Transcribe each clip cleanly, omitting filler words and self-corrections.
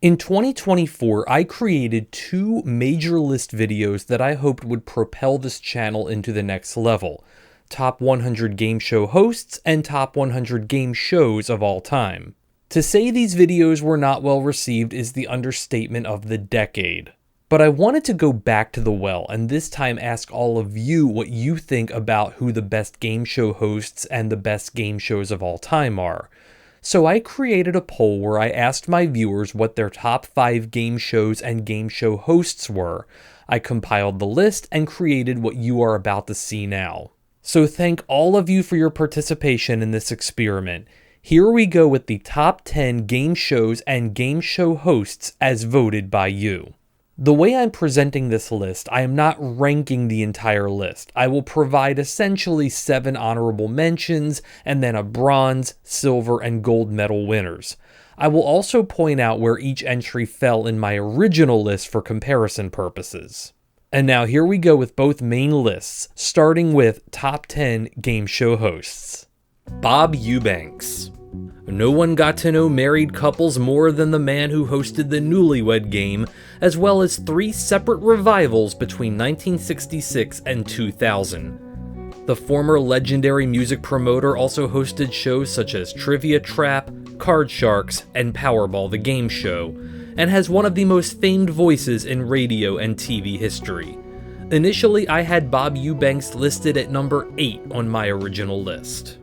In 2024, I created two major list videos that I hoped would propel this channel into the next level: Top 100 Game Show Hosts and Top 100 Game Shows of All Time. To say these videos were not well received is the understatement of the decade. But I wanted to go back to the well and this time ask all of you what you think about who the best game show hosts and the best game shows of all time are. So I created a poll where I asked my viewers what their top 5 game shows and game show hosts were. I compiled the list and created what you are about to see now. So thank all of you for your participation in this experiment. Here we go with the top 10 game shows and game show hosts as voted by you. The way I'm presenting this list, I am not ranking the entire list. I will provide essentially 7 honorable mentions and then a bronze, silver, and gold medal winners. I will also point out where each entry fell in my original list for comparison purposes. And now here we go with both main lists, starting with top 10 game show hosts. Bob Eubanks. No one got to know married couples more than the man who hosted the Newlywed Game, as well as 3 separate revivals between 1966 and 2000. The former legendary music promoter also hosted shows such as Trivia Trap, Card Sharks, and Powerball the Game Show, and has one of the most famed voices in radio and TV history. Initially, I had Bob Eubanks listed at number 8 on my original list.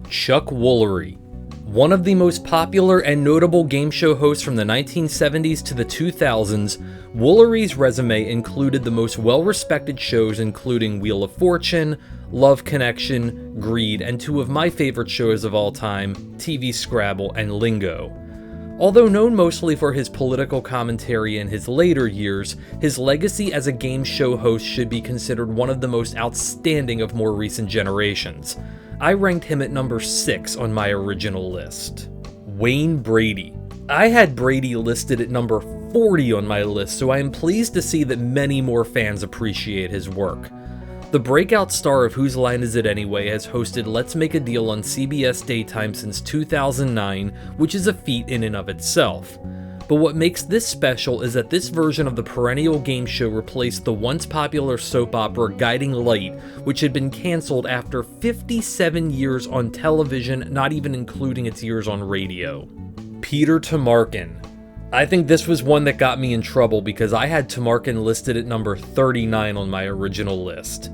Chuck Woolery. One of the most popular and notable game show hosts from the 1970s to the 2000s, Woolery's resume included the most well-respected shows including Wheel of Fortune, Love Connection, Greed, and 2 of my favorite shows of all time, TV Scrabble and Lingo. Although known mostly for his political commentary in his later years, his legacy as a game show host should be considered one of the most outstanding of more recent generations. I ranked him at number 6 on my original list. Wayne Brady. I had Brady listed at number 40 on my list, so I am pleased to see that many more fans appreciate his work. The breakout star of Whose Line Is It Anyway has hosted Let's Make a Deal on CBS Daytime since 2009, which is a feat in and of itself. But what makes this special is that this version of the perennial game show replaced the once popular soap opera Guiding Light, which had been canceled after 57 years on television, not even including its years on radio. Peter Tomarken. I think this was one that got me in trouble because I had Tomarken listed at number 39 on my original list.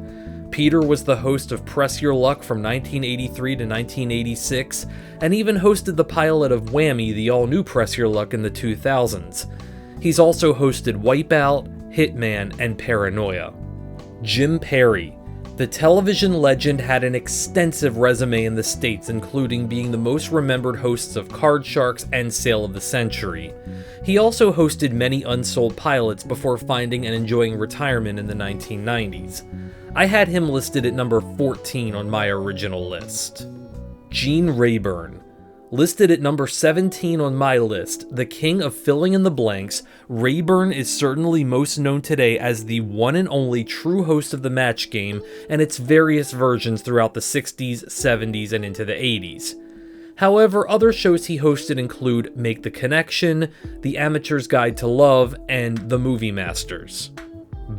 Peter was the host of Press Your Luck from 1983 to 1986, and even hosted the pilot of Whammy, the all-new Press Your Luck in the 2000s. He's also hosted Wipeout, Hitman, and Paranoia. Jim Perry. The television legend had an extensive resume in the States, including being the most remembered hosts of Card Sharks and Sale of the Century. He also hosted many unsold pilots before finding and enjoying retirement in the 1990s. I had him listed at number 14 on my original list. Gene Rayburn. Listed at number 17 on my list, the king of filling in the blanks, Rayburn is certainly most known today as the one and only true host of the Match Game and its various versions throughout the 60s, 70s, and into the 80s. However, other shows he hosted include Make the Connection, The Amateur's Guide to Love, and The Movie Masters.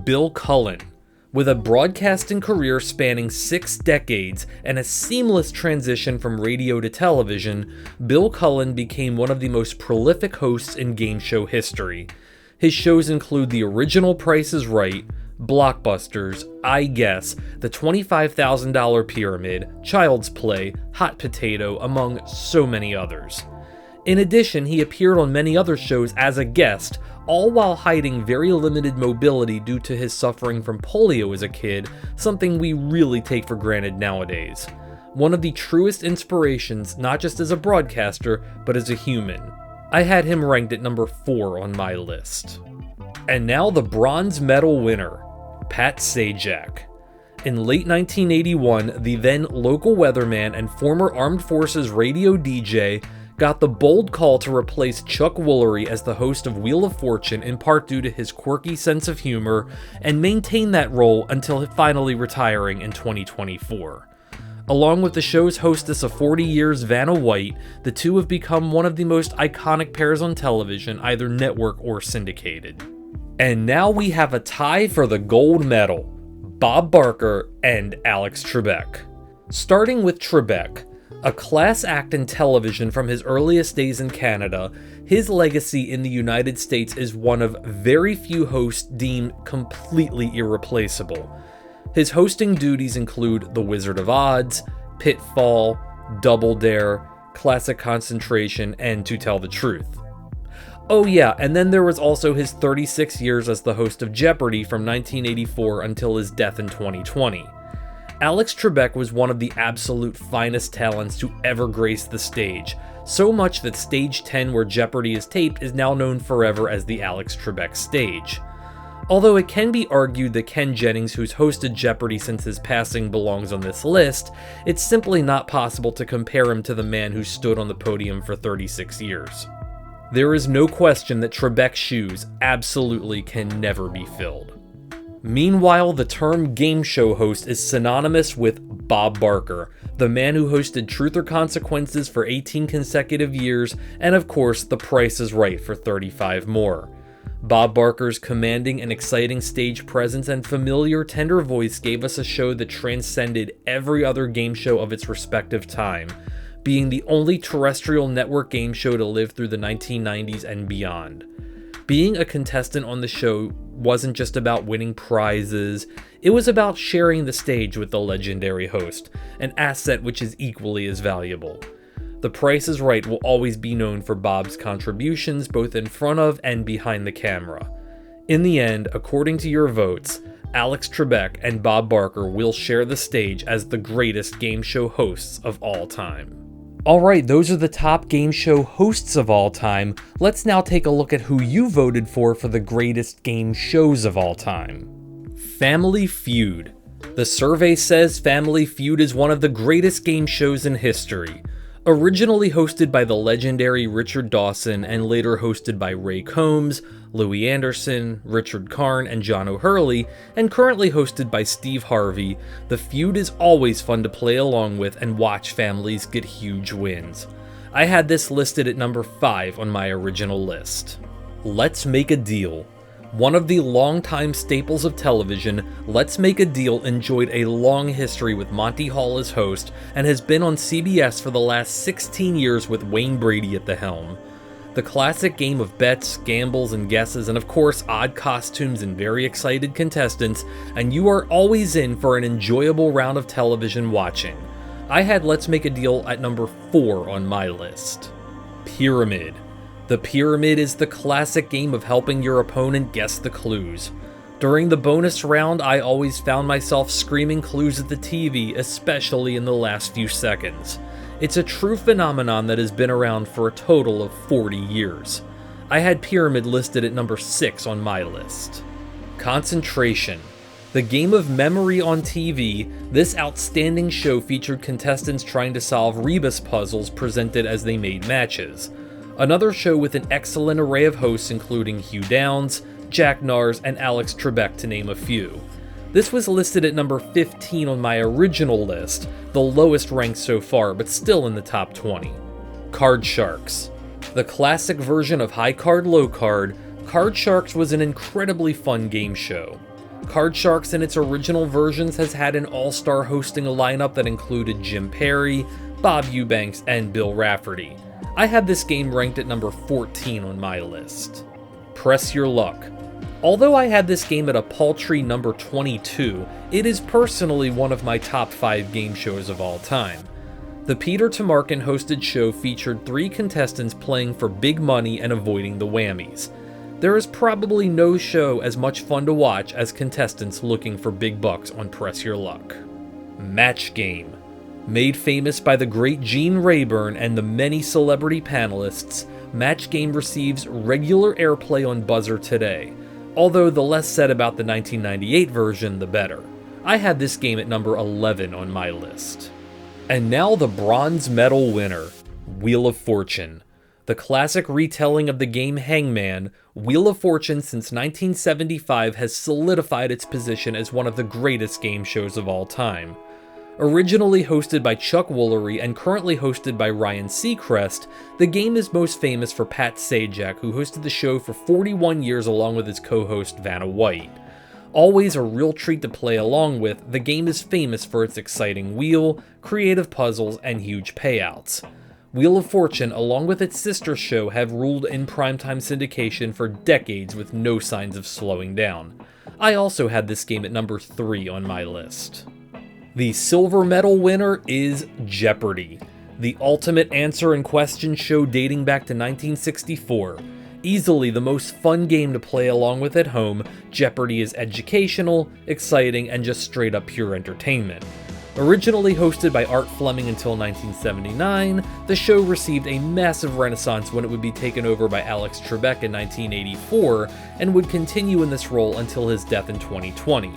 Bill Cullen. With a broadcasting career spanning 6 decades and a seamless transition from radio to television, Bill Cullen became one of the most prolific hosts in game show history. His shows include The Original Price is Right, Blockbusters, I Guess, The $25,000 Pyramid, Child's Play, Hot Potato, among so many others. In addition, he appeared on many other shows as a guest, all while hiding very limited mobility due to his suffering from polio as a kid, something we really take for granted nowadays. One of the truest inspirations, not just as a broadcaster, but as a human. I had him ranked at number 4 on my list. And now the bronze medal winner, Pat Sajak. In late 1981, the then local weatherman and former Armed Forces radio DJ got the bold call to replace Chuck Woolery as the host of Wheel of Fortune, in part due to his quirky sense of humor, and maintain that role until finally retiring in 2024. Along with the show's hostess of 40 years, Vanna White, the two have become one of the most iconic pairs on television, either network or syndicated. And now we have a tie for the gold medal, Bob Barker and Alex Trebek. Starting with Trebek, a class act in television from his earliest days in Canada, his legacy in the United States is one of very few hosts deemed completely irreplaceable. His hosting duties include The Wizard of Odds, Pitfall, Double Dare, Classic Concentration, and To Tell the Truth. Oh yeah, and then there was also his 36 years as the host of Jeopardy from 1984 until his death in 2020. Alex Trebek was one of the absolute finest talents to ever grace the stage, so much that Stage 10 where Jeopardy is taped is now known forever as the Alex Trebek stage. Although it can be argued that Ken Jennings, who's hosted Jeopardy since his passing, belongs on this list, it's simply not possible to compare him to the man who stood on the podium for 36 years. There is no question that Trebek's shoes absolutely can never be filled. Meanwhile, the term game show host is synonymous with Bob Barker, the man who hosted Truth or Consequences for 18 consecutive years, and of course, The Price is Right for 35 more. Bob Barker's commanding and exciting stage presence and familiar, tender voice gave us a show that transcended every other game show of its respective time, being the only terrestrial network game show to live through the 1990s and beyond. Being a contestant on the show wasn't just about winning prizes, it was about sharing the stage with the legendary host, an asset which is equally as valuable. The Price is Right will always be known for Bob's contributions both in front of and behind the camera. In the end, according to your votes, Alex Trebek and Bob Barker will share the stage as the greatest game show hosts of all time. Alright, those are the top game show hosts of all time. Let's now take a look at who you voted for the greatest game shows of all time. Family Feud. The survey says Family Feud is one of the greatest game shows in history. Originally hosted by the legendary Richard Dawson and later hosted by Ray Combs, Louis Anderson, Richard Karn, and John O'Hurley, and currently hosted by Steve Harvey, the feud is always fun to play along with and watch families get huge wins. I had this listed at number 5 on my original list. Let's Make a Deal. One of the longtime staples of television, Let's Make a Deal enjoyed a long history with Monty Hall as host and has been on CBS for the last 16 years with Wayne Brady at the helm. The classic game of bets, gambles, and guesses, and of course odd costumes and very excited contestants, and you are always in for an enjoyable round of television watching. I had Let's Make a Deal at number 4 on my list. Pyramid. The Pyramid is the classic game of helping your opponent guess the clues. During the bonus round, I always found myself screaming clues at the TV, especially in the last few seconds. It's a true phenomenon that has been around for a total of 40 years. I had Pyramid listed at number 6 on my list. Concentration. The game of memory on TV, this outstanding show featured contestants trying to solve rebus puzzles presented as they made matches. Another show with an excellent array of hosts including Hugh Downs, Jack Nars, and Alex Trebek to name a few. This was listed at number 15 on my original list, the lowest ranked so far, but still in the top 20. Card Sharks. The classic version of High Card Low Card, Card Sharks was an incredibly fun game show. Card Sharks in its original versions has had an all-star hosting lineup that included Jim Perry, Bob Eubanks, and Bill Rafferty. I had this game ranked at number 14 on my list. Press Your Luck. Although I had this game at a paltry number 22, it is personally one of my top 5 game shows of all time. The Peter Tomarken hosted show featured 3 contestants playing for big money and avoiding the whammies. There is probably no show as much fun to watch as contestants looking for big bucks on Press Your Luck. Match Game. Made famous by the great Gene Rayburn and the many celebrity panelists, Match Game receives regular airplay on Buzzer today, although the less said about the 1998 version, the better. I had this game at number 11 on my list. And now the bronze medal winner, Wheel of Fortune. The classic retelling of the game Hangman, Wheel of Fortune since 1975 has solidified its position as one of the greatest game shows of all time. Originally hosted by Chuck Woolery and currently hosted by Ryan Seacrest, the game is most famous for Pat Sajak, who hosted the show for 41 years along with his co-host Vanna White. Always a real treat to play along with, the game is famous for its exciting wheel, creative puzzles, and huge payouts. Wheel of Fortune, along with its sister show, have ruled in primetime syndication for decades with no signs of slowing down. I also had this game at number 3 on my list. The silver medal winner is Jeopardy! The ultimate answer and question show dating back to 1964. Easily the most fun game to play along with at home, Jeopardy! Is educational, exciting, and just straight up pure entertainment. Originally hosted by Art Fleming until 1979, the show received a massive renaissance when it would be taken over by Alex Trebek in 1984, and would continue in this role until his death in 2020.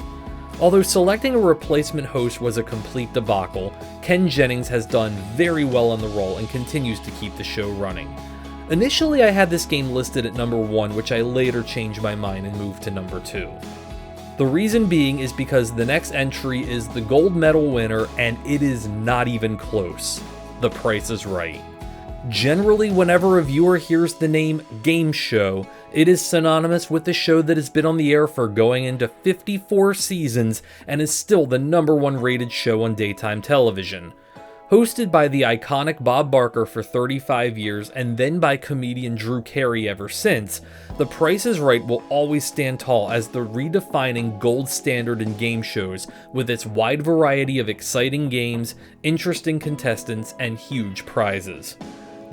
Although selecting a replacement host was a complete debacle, Ken Jennings has done very well on the role and continues to keep the show running. Initially I had this game listed at number 1, which I later changed my mind and moved to number 2. The reason being is because the next entry is the gold medal winner, and it is not even close. The Price is Right. Generally, whenever a viewer hears the name game show, it is synonymous with the show that has been on the air for going into 54 seasons and is still the number 1 rated show on daytime television. Hosted by the iconic Bob Barker for 35 years and then by comedian Drew Carey ever since, The Price is Right will always stand tall as the redefining gold standard in game shows with its wide variety of exciting games, interesting contestants, and huge prizes.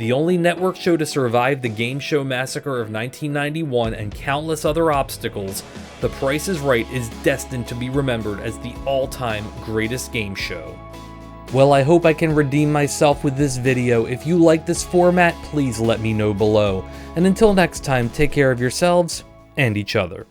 The only network show to survive the game show massacre of 1991 and countless other obstacles, The Price is Right is destined to be remembered as the all-time greatest game show. Well, I hope I can redeem myself with this video. If you like this format, please let me know below. And until next time, take care of yourselves and each other.